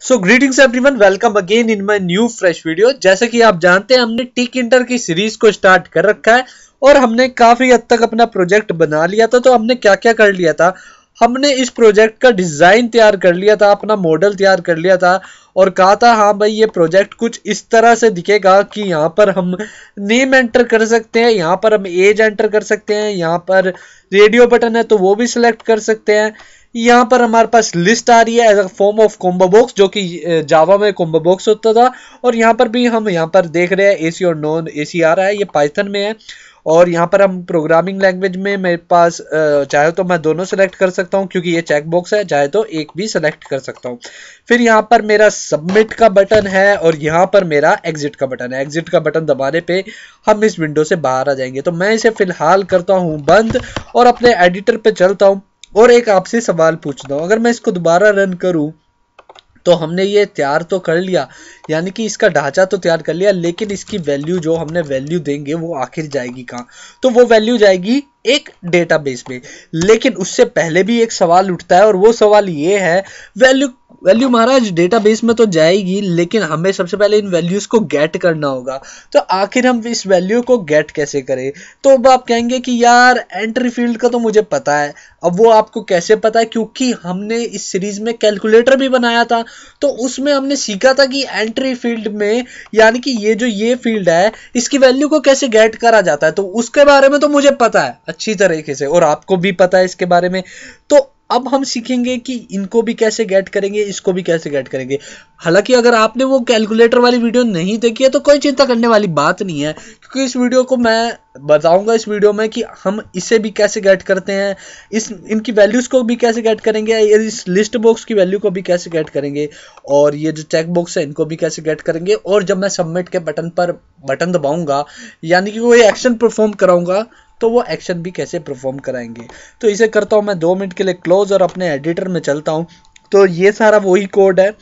So greetings everyone, welcome again in my new fresh video. जैसे कि आप जानते हैं हमने टिक इंटर की सीरीज को स्टार्ट कर रखा है और हमने काफी हद तक अपना प्रोजेक्ट बना लिया था। तो हमने क्या क्या कर लिया था, हमने इस प्रोजेक्ट का डिजाइन तैयार कर लिया था, अपना मॉडल तैयार कर लिया था और कहा था हाँ भाई ये प्रोजेक्ट कुछ इस तरह से दिखेगा कि यहाँ पर हम नेम एंटर कर सकते हैं, यहाँ पर हम एज एंटर कर सकते हैं, यहाँ पर रेडियो बटन है तो वो भी सिलेक्ट कर सकते हैं। यहाँ पर हमारे पास लिस्ट आ रही है as a form of combo box, जो कि जावा में कॉम्बो बॉक्स होता था। और यहाँ पर भी हम यहाँ पर देख रहे हैं एसी और नॉन एसी आ रहा है, ये पाइथन में है। और यहाँ पर हम प्रोग्रामिंग लैंग्वेज में मेरे पास चाहे तो मैं दोनों सेलेक्ट कर सकता हूँ क्योंकि ये चेक बॉक्स है, चाहे तो एक भी सेलेक्ट कर सकता हूँ। फिर यहाँ पर मेरा सबमिट का बटन है और यहाँ पर मेरा एग्जिट का बटन है। एग्जिट का बटन दबाने पे हम इस विंडो से बाहर आ जाएंगे। तो मैं इसे फिलहाल करता हूँ बंद और अपने एडिटर पे चलता हूँ और एक आपसे सवाल पूछता हूँ। अगर मैं इसको दोबारा रन करूं तो हमने ये तैयार तो कर लिया, यानी कि इसका ढांचा तो तैयार कर लिया, लेकिन इसकी वैल्यू जो हमने वैल्यू देंगे वो आखिर जाएगी कहाँ? तो वो वैल्यू जाएगी एक डेटाबेस में। लेकिन उससे पहले भी एक सवाल उठता है और वो सवाल ये है, वैल्यू वैल्यू महाराज डेटाबेस में तो जाएगी, लेकिन हमें सबसे पहले इन वैल्यूज को गेट करना होगा। तो आखिर हम इस वैल्यू को गेट कैसे करें? तो अब आप कहेंगे कि यार एंट्री फील्ड का तो मुझे पता है। अब वो आपको कैसे पता है? क्योंकि हमने इस सीरीज में कैलकुलेटर भी बनाया था, तो उसमें हमने सीखा था कि एंट्री फील्ड में, यानी कि ये फील्ड है, इसकी वैल्यू को कैसे गेट करा जाता है। तो उसके बारे में तो मुझे पता है अच्छी तरीके से और आपको भी पता है इसके बारे में। तो अब हम सीखेंगे कि इनको भी कैसे गेट करेंगे, इसको भी कैसे गेट करेंगे। हालांकि अगर आपने वो कैलकुलेटर वाली वीडियो नहीं देखी है तो कोई चिंता करने वाली बात नहीं है, क्योंकि इस वीडियो को मैं बताऊंगा इस वीडियो में कि हम इसे भी कैसे गेट करते हैं, इनकी वैल्यूज को भी कैसे गेट करेंगे, इस लिस्ट बॉक्स की वैल्यू को भी कैसे गेट करेंगे, और ये जो चेक बॉक्स है इनको भी कैसे गेट करेंगे। और जब मैं सबमिट के बटन पर बटन दबाऊंगा, यानी कि कोई एक्शन परफॉर्म कराऊंगा, तो वो एक्शन भी कैसे परफॉर्म कराएंगे। तो इसे करता हूँ मैं 2 मिनट के लिए क्लोज और अपने एडिटर में चलता हूँ। तो ये सारा वही कोड है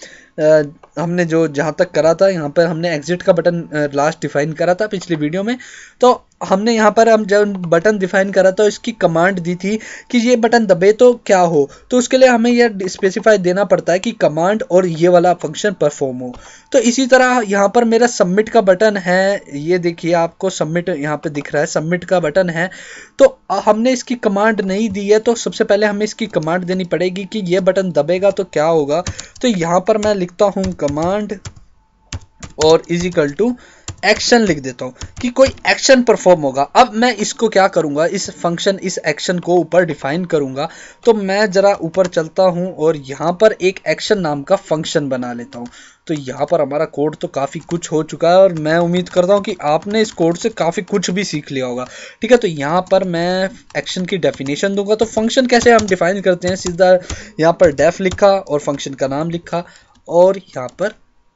हमने जो जहाँ तक करा था। यहाँ पर हमने एग्जिट का बटन लास्ट डिफाइन करा था पिछली वीडियो में। तो हमने यहाँ पर हम जब बटन डिफाइन करा था इसकी कमांड दी थी कि ये बटन दबे तो क्या हो। तो उसके लिए हमें यह स्पेसिफाई देना पड़ता है कि कमांड और ये वाला फंक्शन परफॉर्म हो। तो इसी तरह यहाँ पर मेरा सबमिट का बटन है, ये देखिए आपको सबमिट यहाँ पे दिख रहा है, सबमिट का बटन है। तो हमने इसकी कमांड नहीं दी है, तो सबसे पहले हमें इसकी कमांड देनी पड़ेगी कि ये बटन दबेगा तो क्या होगा। तो यहाँ पर मैं लिखता हूँ कमांड और इज इक्वल टू एक्शन लिख देता हूँ कि कोई एक्शन परफॉर्म होगा। अब मैं इसको क्या करूंगा, इस फंक्शन इस एक्शन को ऊपर डिफाइन करूंगा। तो मैं जरा ऊपर चलता हूँ और यहाँ पर एक एक्शन नाम का फंक्शन बना लेता हूँ। तो यहाँ पर हमारा कोड तो काफ़ी कुछ हो चुका है और मैं उम्मीद करता हूँ कि आपने इस कोड से काफ़ी कुछ भी सीख लिया होगा। ठीक है, तो यहाँ पर मैं एक्शन की डेफिनेशन दूंगा। तो फंक्शन कैसे हम डिफाइन करते हैं, सीधा यहाँ पर डेफ लिखा और फंक्शन का नाम लिखा और यहाँ पर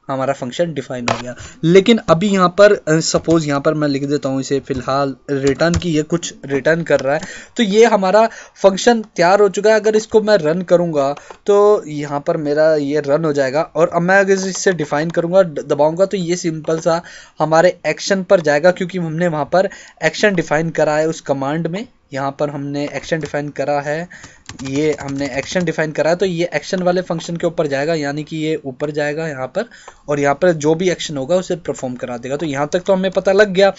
हमारा फंक्शन डिफाइन हो गया। लेकिन अभी यहाँ पर सपोज यहाँ पर मैं लिख देता हूँ इसे फिलहाल रिटर्न की, ये कुछ रिटर्न कर रहा है। तो ये हमारा फंक्शन तैयार हो चुका है। अगर इसको मैं रन करूँगा तो यहाँ पर मेरा ये रन हो जाएगा। और अब मैं अगर इससे डिफाइन करूँगा, दबाऊँगा, तो ये सिंपल सा हमारे एक्शन पर जाएगा, क्योंकि हमने वहाँ पर एक्शन डिफाइन करा है उस कमांड में। यहाँ पर हमने एक्शन डिफाइन करा है, ये हमने एक्शन डिफाइन करा है, तो ये एक्शन वाले फंक्शन के ऊपर जाएगा, यानी कि ये ऊपर जाएगा यहाँ पर और यहाँ पर जो भी एक्शन होगा उसे परफॉर्म करा देगा। तो यहाँ तक तो हमें पता लग गया।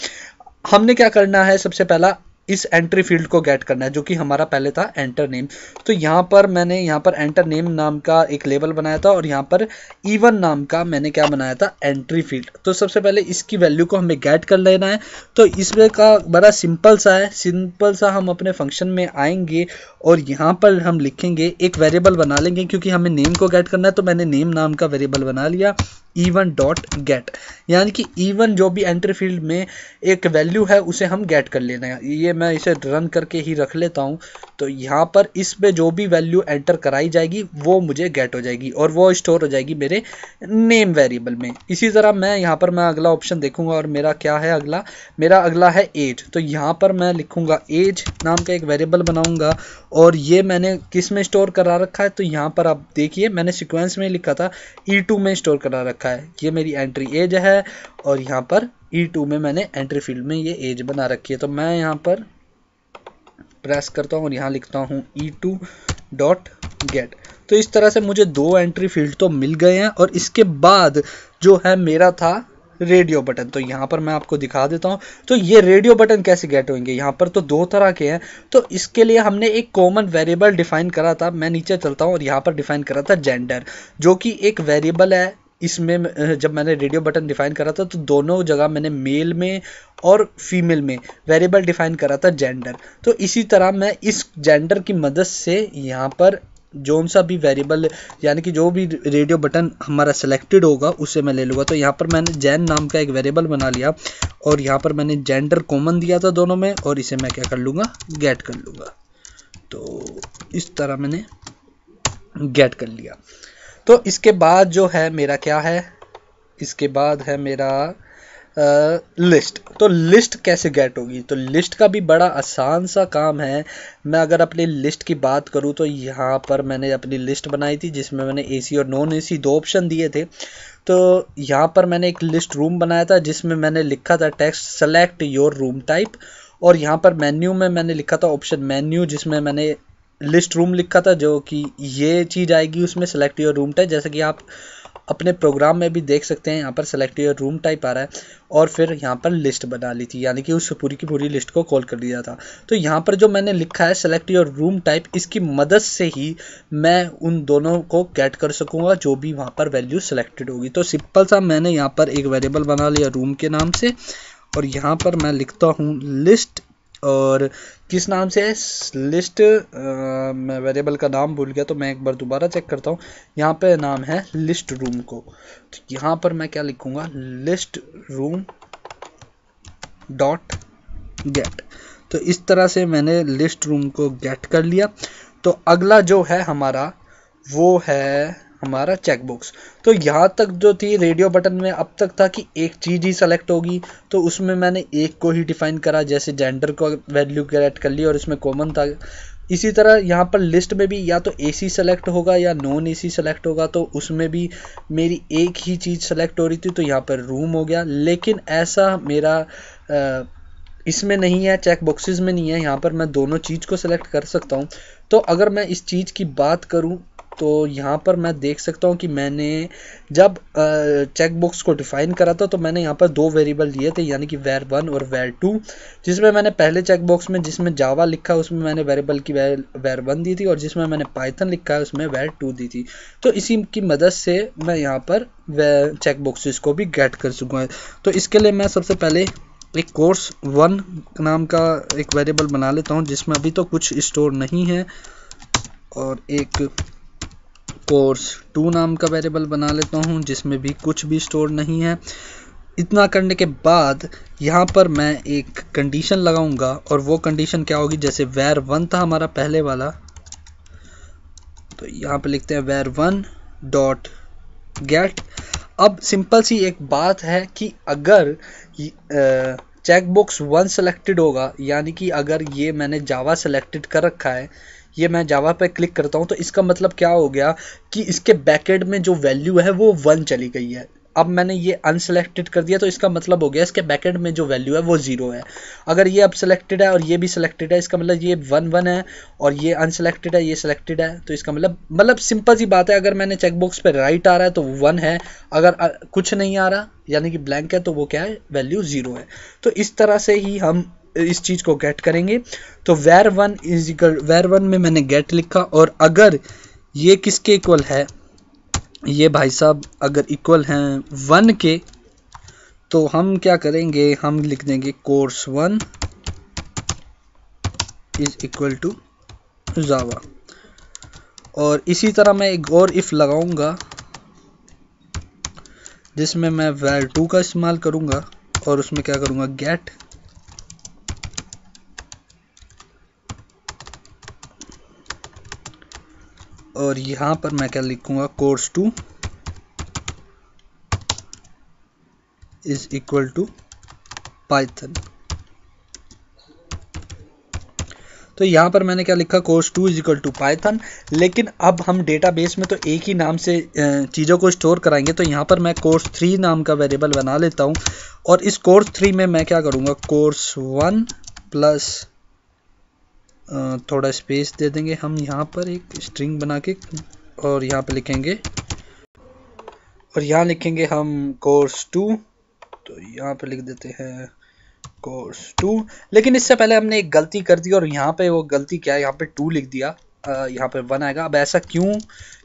हमने क्या करना है, सबसे पहला इस एंट्री फील्ड को गेट करना है, जो कि हमारा पहले था एंटर नेम। तो यहाँ पर मैंने यहाँ पर एंटर नेम नाम का एक लेबल बनाया था और यहाँ पर इवन नाम का मैंने क्या बनाया था, एंट्री फील्ड। तो सबसे पहले इसकी वैल्यू को हमें गेट कर लेना है। तो इसमें का बड़ा सिंपल सा है, सिंपल सा हम अपने फंक्शन में आएंगे और यहाँ पर हम लिखेंगे, एक वेरिएबल बना लेंगे, क्योंकि हमें नेम को गेट करना है। तो मैंने नेम नाम का वेरिएबल बना लिया even डॉट गेट, यानी कि even जो भी एंट्री फील्ड में एक वैल्यू है उसे हम गेट कर लेना है। ये मैं इसे रन करके ही रख लेता हूँ। तो यहाँ पर इसमें जो भी वैल्यू एंटर कराई जाएगी वो मुझे गेट हो जाएगी और वो स्टोर हो जाएगी मेरे नेम वेरिएबल में। इसी तरह मैं यहाँ पर मैं अगला ऑप्शन देखूंगा और मेरा क्या है अगला, मेरा अगला है एज। तो यहाँ पर मैं लिखूंगा एज नाम का एक वेरिएबल बनाऊंगा और ये मैंने किस में स्टोर करा रखा है, तो यहाँ पर आप देखिए मैंने सीक्वेंस में लिखा था, E2 में स्टोर करा रखा है। ये मेरी एंट्री एज है और यहाँ पर E2 में मैंने एंट्री फील्ड में ये एज बना रखी है। तो मैं यहाँ पर प्रेस करता हूँ और यहाँ लिखता हूँ E2 डॉट गेट। तो इस तरह से मुझे 2 एंट्री फील्ड तो मिल गए हैं। और इसके बाद जो है मेरा था रेडियो बटन, तो यहाँ पर मैं आपको दिखा देता हूँ। तो ये रेडियो बटन कैसे गेट होंगे, यहाँ पर तो 2 तरह के हैं। तो इसके लिए हमने एक कॉमन वेरिएबल डिफाइन करा था, मैं नीचे चलता हूँ और यहाँ पर डिफाइन करा था जेंडर, जो कि एक वेरिएबल है। इसमें जब मैंने रेडियो बटन डिफाइन करा था तो दोनों जगह मैंने मेल में और फीमेल में वेरिएबल डिफाइन करा था जेंडर। तो इसी तरह मैं इस जेंडर की मदद से यहाँ पर जो सा भी वेरिएबल यानी कि जो भी रेडियो बटन हमारा सिलेक्टेड होगा उसे मैं ले लूँगा। तो यहाँ पर मैंने जैन नाम का एक वेरिएबल बना लिया और यहाँ पर मैंने जेंडर कॉमन दिया था दोनों में, और इसे मैं क्या कर लूँगा, गेट कर लूँगा। तो इस तरह मैंने गेट कर लिया। तो इसके बाद जो है मेरा क्या है, इसके बाद है मेरा लिस्ट। तो लिस्ट कैसे गेट होगी, तो लिस्ट का भी बड़ा आसान सा काम है। मैं अगर अपनी लिस्ट की बात करूं तो यहाँ पर मैंने अपनी लिस्ट बनाई थी जिसमें मैंने एसी और नॉन एसी 2 ऑप्शन दिए थे। तो यहाँ पर मैंने एक लिस्ट रूम बनाया था जिसमें मैंने लिखा था text select your room type, और यहाँ पर मेन्यू में मैंने लिखा था ऑप्शन मेन्यू जिसमें मैंने लिस्ट रूम लिखा था, जो कि ये चीज़ आएगी उसमें सेलेक्ट योर रूम टाइप। जैसे कि आप अपने प्रोग्राम में भी देख सकते हैं, यहाँ पर सेलेक्ट योर रूम टाइप आ रहा है, और फिर यहाँ पर लिस्ट बना ली थी, यानी कि उस पूरी की पूरी लिस्ट को कॉल कर दिया था। तो यहाँ पर जो मैंने लिखा है सेलेक्ट योर रूम टाइप, इसकी मदद से ही मैं उन दोनों को गेट कर सकूँगा जो भी वहाँ पर वैल्यू सेलेक्टेड होगी। तो सिंपल सा मैंने यहाँ पर एक वेरिएबल बना लिया रूम के नाम से, और यहाँ पर मैं लिखता हूँ लिस्ट, और किस नाम से है लिस्ट, मैं वेरिएबल का नाम भूल गया तो मैं एक बार दोबारा चेक करता हूँ। यहाँ पे नाम है लिस्ट रूम को, तो यहाँ पर मैं क्या लिखूँगा, लिस्ट रूम डॉट गेट। तो इस तरह से मैंने लिस्ट रूम को गेट कर लिया। तो अगला जो है हमारा वो है हमारा चेकबॉक्स। तो यहाँ तक जो थी रेडियो बटन में अब तक था कि एक चीज़ ही सेलेक्ट होगी, तो उसमें मैंने एक को ही डिफाइन करा, जैसे जेंडर को वैल्यू गेट कर ली और इसमें कॉमन था। इसी तरह यहाँ पर लिस्ट में भी या तो एसी सेलेक्ट होगा या नॉन एसी सेलेक्ट होगा, तो उसमें भी मेरी एक ही चीज़ सेलेक्ट हो रही थी, तो यहाँ पर रूम हो गया। लेकिन ऐसा मेरा इसमें नहीं है, चेक बॉक्सेस में नहीं है, यहाँ पर मैं दोनों चीज़ को सेलेक्ट कर सकता हूँ। तो अगर मैं इस चीज़ की बात करूँ तो यहाँ पर मैं देख सकता हूँ कि मैंने जब चेक बॉक्स को डिफाइन करा था तो मैंने यहाँ पर 2 वेरिएबल दिए थे, यानी कि var1 और var2, जिसमें मैंने पहले चेक बॉक्स में जिसमें जावा लिखा है उसमें मैंने वेरिएबल की var1 दी थी, और जिसमें मैंने पाइथन लिखा है उसमें var2 दी थी। तो इसी की मदद से मैं यहाँ पर चेक बॉक्सेस को भी गेट कर सकूँगा। तो इसके लिए मैं सबसे पहले एक course1 नाम का एक वेरिएबल बना लेता हूँ जिसमें अभी तो कुछ स्टोर नहीं है, और एक course2 नाम का वेरिएबल बना लेता हूँ जिसमें भी कुछ भी स्टोर नहीं है। इतना करने के बाद यहाँ पर मैं एक कंडीशन लगाऊंगा, और वो कंडीशन क्या होगी, जैसे var1 था हमारा पहले वाला, तो यहाँ पे लिखते हैं var1 डॉट गेट। अब सिंपल सी एक बात है कि अगर चेकबॉक्स 1 सेलेक्टेड होगा, यानी कि अगर ये मैंने जावा सेलेक्टेड कर रखा है, ये मैं जावा पे क्लिक करता हूँ, तो इसका मतलब क्या हो गया कि इसके बैकएंड में जो वैल्यू है वो 1 चली गई है। अब मैंने ये अनसेलेक्टेड कर दिया, तो इसका मतलब हो गया इसके बैकएंड में जो वैल्यू है वो 0 है। अगर ये अब सेलेक्टेड है और ये भी सेलेक्टेड है, इसका मतलब ये 1 है, और ये अनसेलेक्टेड है, ये सेलेक्टेड है, तो इसका मतलब सिंपल सी बात है, अगर मैंने चेकबॉक्स पे राइट आ रहा है तो 1 है, अगर कुछ नहीं आ रहा यानी कि ब्लैंक है तो वो क्या है, वैल्यू 0 है। तो इस तरह से ही हम इस चीज़ को गेट करेंगे। तो var1 इज इक्वल, var1 में मैंने गेट लिखा, और अगर ये किसके इक्वल है, ये भाई साहब अगर इक्वल हैं 1 के, तो हम क्या करेंगे, हम लिख देंगे course1 इज इक्वल टू जावा। और इसी तरह मैं एक और इफ लगाऊंगा जिसमें मैं var2 का इस्तेमाल करूंगा, और उसमें क्या करूंगा, गेट। और यहाँ पर मैं क्या लिखूंगा, course2 is equal to Python. तो यहाँ पर मैंने क्या लिखा, course2 is equal to Python. लेकिन अब हम डेटाबेस में तो एक ही नाम से चीज़ों को स्टोर कराएंगे, तो यहाँ पर मैं course3 नाम का वेरिएबल बना लेता हूँ, और इस course3 में मैं क्या करूँगा, course1 प्लस थोड़ा स्पेस दे देंगे हम यहाँ पर एक स्ट्रिंग बना के, और यहाँ पे लिखेंगे, और यहाँ लिखेंगे हम कोर्स 2। तो यहाँ पे लिख देते हैं कोर्स 2। लेकिन इससे पहले हमने एक गलती कर दी, और यहाँ पे वो गलती क्या है, यहाँ पे 2 लिख दिया, यहाँ पे 1 आएगा। अब ऐसा क्यों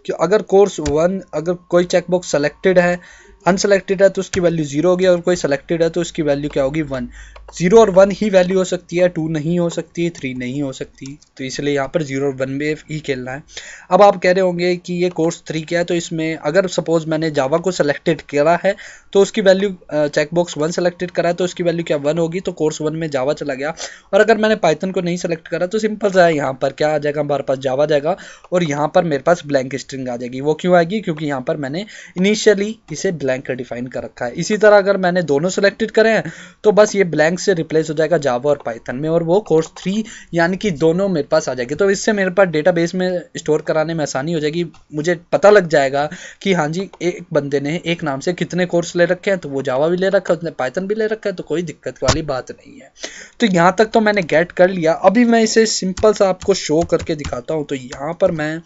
कि अगर कोर्स 1, अगर कोई चेकबॉक्स सेलेक्टेड है, अनसेलेक्टेड है तो उसकी वैल्यू 0 होगी, और कोई सेलेक्टेड है तो उसकी वैल्यू क्या होगी 1। 0 और 1 ही वैल्यू हो सकती है, 2 नहीं हो सकती, 3 नहीं हो सकती, तो इसलिए यहाँ पर 0 और 1 में ही खेलना है। अब आप कह रहे होंगे कि ये कोर्स 3 क्या है, तो इसमें अगर सपोज मैंने जावा को सेलेक्टेड करा है तो उसकी वैल्यू चेकबॉक्स 1 सेलेक्टेड करा है तो उसकी वैल्यू क्या 1 होगी, तो कोर्स 1 में जावा चला गया। और अगर मैंने पाइथन को नहीं सेलेक्ट करा तो सिंपल सा है, यहाँ पर क्या आ जाएगा, हमारे पास जावा जाएगा, और यहाँ पर मेरे पास ब्लैंक स्ट्रिंग आ जाएगी। वो क्यों आएगी, क्योंकि यहाँ पर मैंने इनिशियली इसे ब्लैंक डिफाइन कर रखा है। इसी तरह अगर मैंने दोनों सेलेक्टेड करे हैं तो बस ये ब्लैंक से रिप्लेस हो जाएगा जावा और पाइथन में, और वो कोर्स 3 यानी कि दोनों मेरे पास आ जाएगी। तो इससे मेरे पास डेटाबेस में स्टोर कराने में आसानी हो जाएगी, मुझे पता लग जाएगा कि हाँ जी एक बंदे ने एक नाम से कितने कोर्स ले रखे हैं, तो वो जावा भी ले रखा है, उसने पाइथन भी ले रखा है, तो कोई दिक्कत वाली बात नहीं है। तो यहाँ तक तो मैंने गेट कर लिया। अभी मैं इसे सिंपल सा आपको शो करके दिखाता हूँ। तो यहाँ पर मैं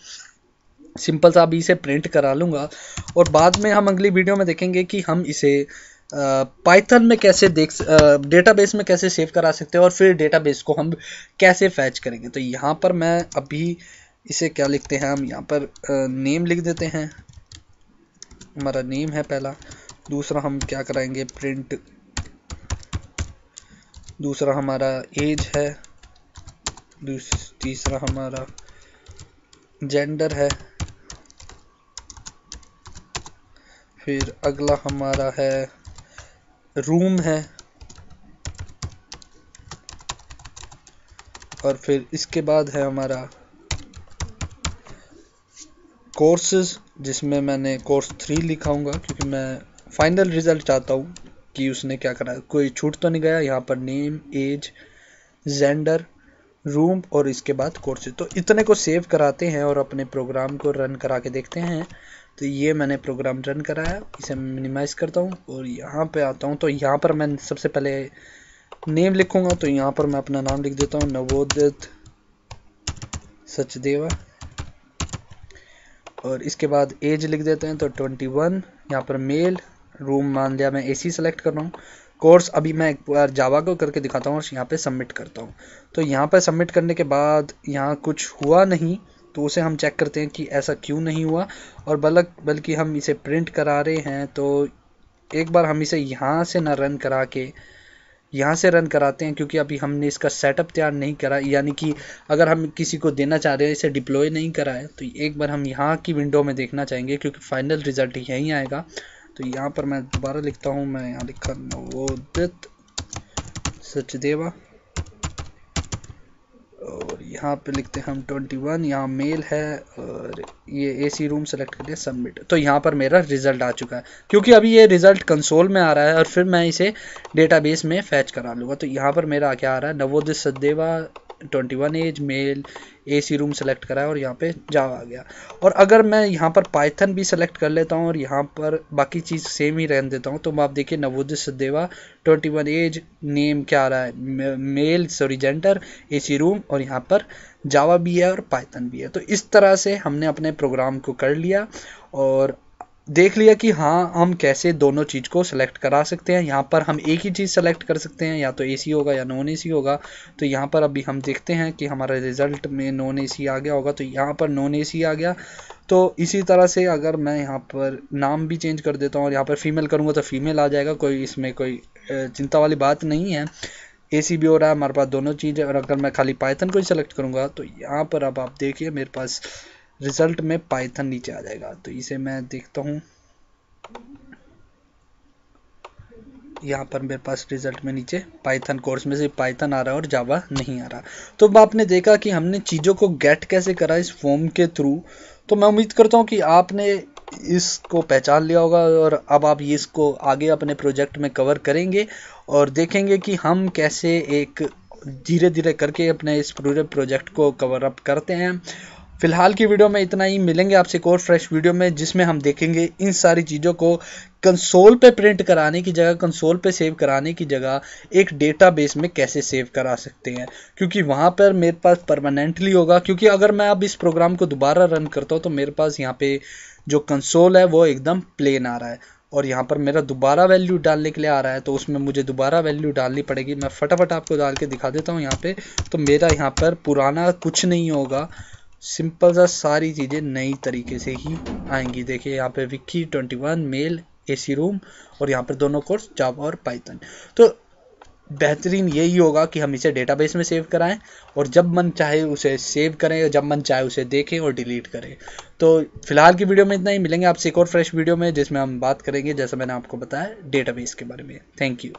सिंपल सा अभी इसे प्रिंट करा लूँगा, और बाद में हम अगली वीडियो में देखेंगे कि हम इसे पाइथन में कैसे डेटाबेस में कैसे सेव करा सकते हैं, और फिर डेटाबेस को हम कैसे फैच करेंगे। तो यहाँ पर मैं अभी इसे क्या लिखते हैं, हम यहाँ पर नेम लिख देते हैं, हमारा नेम है पहला। दूसरा हम क्या कराएंगे, प्रिंट, दूसरा हमारा एज है, तीसरा हमारा जेंडर है, फिर अगला हमारा है रूम है, और फिर इसके बाद है हमारा कोर्सेज, जिसमें मैंने कोर्स 3 लिखाऊंगा क्योंकि मैं फाइनल रिजल्ट चाहता हूँ कि उसने क्या करा, कोई छूट तो नहीं गया। यहाँ पर नेम, एज, जेंडर, रूम और इसके बाद कोर्सेज। तो इतने को सेव कराते हैं और अपने प्रोग्राम को रन करा के देखते हैं। तो ये मैंने प्रोग्राम रन कराया, इसे मिनिमाइज करता हूँ और यहाँ पे आता हूँ। तो यहाँ पर मैं सबसे पहले नेम लिखूंगा, तो यहाँ पर मैं अपना नाम लिख देता हूँ, नवोदित सचदेवा, और इसके बाद एज लिख देते हैं तो 21, यहाँ पर मेल, रूम मान लिया मैं एसी सेलेक्ट कर रहा हूँ। कोर्स अभी मैं एक बार जावा को करके दिखाता हूँ और यहाँ पे सबमिट करता हूँ। तो यहाँ पे सबमिट करने के बाद यहाँ कुछ हुआ नहीं, तो उसे हम चेक करते हैं कि ऐसा क्यों नहीं हुआ, और बल्कि हम इसे प्रिंट करा रहे हैं। तो एक बार हम इसे यहाँ से ना रन करा के यहाँ से रन कराते हैं, क्योंकि अभी हमने इसका सेटअप तैयार नहीं करा, यानी कि अगर हम किसी को देना चाह रहे हैं, इसे डिप्लॉय नहीं करा है, तो एक बार हम यहाँ की विंडो में देखना चाहेंगे क्योंकि फाइनल रिजल्ट यहीं आएगा। तो यहाँ पर मैं दोबारा लिखता हूँ, मैं यहाँ लिखा नवोदित सचदेवा, और यहाँ पे लिखते हैं हम 21, यहाँ मेल है, और ये एसी रूम सेलेक्ट करिए, सबमिट। तो यहाँ पर मेरा रिजल्ट आ चुका है, क्योंकि अभी ये रिजल्ट कंसोल में आ रहा है और फिर मैं इसे डेटाबेस में फैच करा लूँगा। तो यहाँ पर मेरा क्या आ रहा है, Navodit Sachdeva, 21 age, male, AC room select करा है और यहाँ पे जावा आ गया। और अगर मैं यहाँ पर पाइथन भी सेलेक्ट कर लेता हूँ और यहाँ पर बाकी चीज़ सेम ही रहने देता हूँ, तो आप देखिए नवोदित सचदेवा, 21 एज, नेम क्या आ रहा है, male, sorry gender, AC room, और यहाँ पर जावा भी है और पाइथन भी है। तो इस तरह से हमने अपने प्रोग्राम को कर लिया और देख लिया कि हाँ हम कैसे दोनों चीज़ को सेलेक्ट करा सकते हैं। यहाँ पर हम एक ही चीज़ सेलेक्ट कर सकते हैं, या तो एसी होगा या नॉन एसी होगा। तो यहाँ पर अभी हम देखते हैं कि हमारा रिजल्ट में नॉन एसी आ गया होगा, तो यहाँ पर नॉन एसी आ गया। तो इसी तरह से अगर मैं यहाँ पर नाम भी चेंज कर देता हूँ और यहाँ पर फीमेल करूँगा तो फीमेल आ जाएगा, कोई इसमें कोई चिंता वाली बात नहीं है। एसी भी हो रहा है हमारे पास, दोनों चीज़। और अगर मैं खाली पाइथन को ही सेलेक्ट करूँगा तो यहाँ पर अब आप देखिए मेरे पास रिजल्ट में पाइथन नीचे आ जाएगा। तो इसे मैं देखता हूँ, यहाँ पर मेरे पास रिजल्ट में नीचे पाइथन कोर्स में से पाइथन आ रहा है और जावा नहीं आ रहा। तो अब आपने देखा कि हमने चीज़ों को गेट कैसे करा इस फॉर्म के थ्रू। तो मैं उम्मीद करता हूँ कि आपने इसको पहचान लिया होगा और अब आप इसको आगे अपने प्रोजेक्ट में कवर करेंगे और देखेंगे कि हम कैसे एक धीरे धीरे करके अपने इस पूरे प्रोजेक्ट को कवर अप करते हैं। फिलहाल की वीडियो में इतना ही, मिलेंगे आपसे एक और फ्रेश वीडियो में जिसमें हम देखेंगे इन सारी चीज़ों को कंसोल पे प्रिंट कराने की जगह, कंसोल पे सेव कराने की जगह एक डेटाबेस में कैसे सेव करा सकते हैं, क्योंकि वहाँ पर मेरे पास परमानेंटली होगा। क्योंकि अगर मैं अब इस प्रोग्राम को दोबारा रन करता हूँ तो मेरे पास यहाँ पे जो कंसोल है वो एकदम प्लेन आ रहा है, और यहाँ पर मेरा दोबारा वैल्यू डालने के लिए आ रहा है, तो उसमें मुझे दोबारा वैल्यू डालनी पड़ेगी। मैं फटाफट आपको डाल के दिखा देता हूँ यहाँ पे। तो मेरा यहाँ पर पुराना कुछ नहीं होगा, सिंपल सा सारी चीज़ें नई तरीके से ही आएंगी। देखिए यहाँ पे विकी 21 मेल एसी रूम, और यहाँ पर दोनों कोर्स जावा और पाइथन। तो बेहतरीन यही होगा कि हम इसे डेटाबेस में सेव कराएं, और जब मन चाहे उसे सेव करें, और जब मन चाहे उसे देखें और डिलीट करें। तो फिलहाल की वीडियो में इतना ही, मिलेंगे आपसे एक और फ्रेश वीडियो में जिसमें हम बात करेंगे, जैसा मैंने आपको बताया, डेटाबेस के बारे में। Thank you.